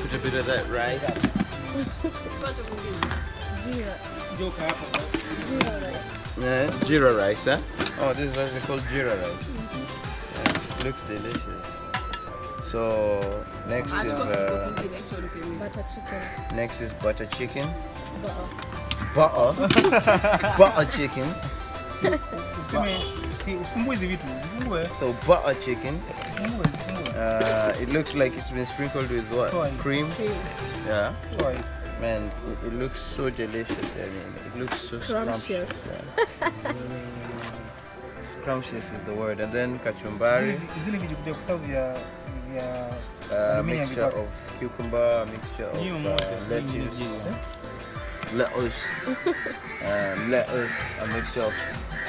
Put a bit of that rice. Jeera. Jeera rice. Yeah, jeera rice, huh? Oh, this is what they call jeera rice. Yeah, looks delicious. So next is Butter chicken. next is butter chicken. Butter. Butter chicken. Zifungue. So butter chicken. It looks like it's been sprinkled with what? Cream. Yeah. Man, it looks so delicious. I mean, it looks so scrumptious. Yeah. Scrumptious is the word. And then kachumbari. A mixture of cucumber, a mixture of lettuce, lettuce, a mixture of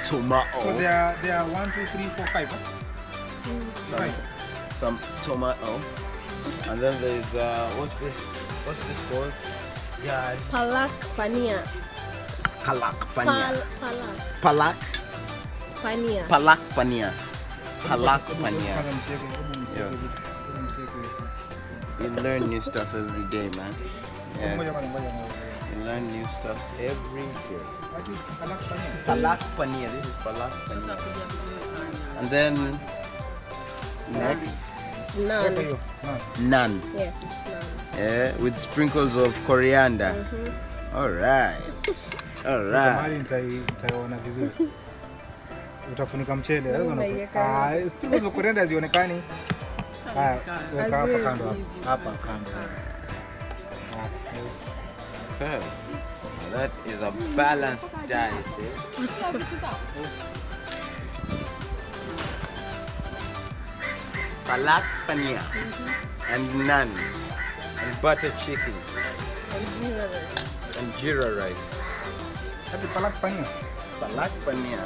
tomato. So there are 1, 2, 3, 4, 5. Some tomato, and then there's what's this called? Yeah, Palak paneer. palak paneer. Palak Palak. paneer. Palak paneer. Palak paneer. Yeah. You learn new stuff every day, man. Yeah. You learn new stuff every day. Palak paneer. This is palak paneer. And then next, Naan. naan. Yes, naan. Yeah, with sprinkles of coriander. All right. All right. Nitaona vizuri. Utafunika mchele. Sprinkles za coriander zionekani. Haya, weka hapa kando hapa kando. Okay. That is a balanced diet. Palak paneer and naan and butter chicken And jeera rice. and jeera rice. Hadi palak paneer. Palak paneer.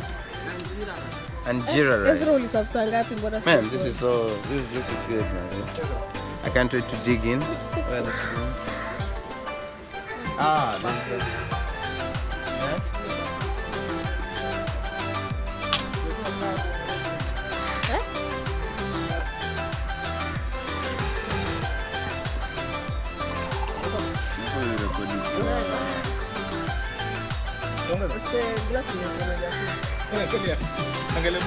and jeera rice. Man, this is looking good, man. I can't wait to dig in. Where are the spoons? Ah, there's the... Yeah? Angalia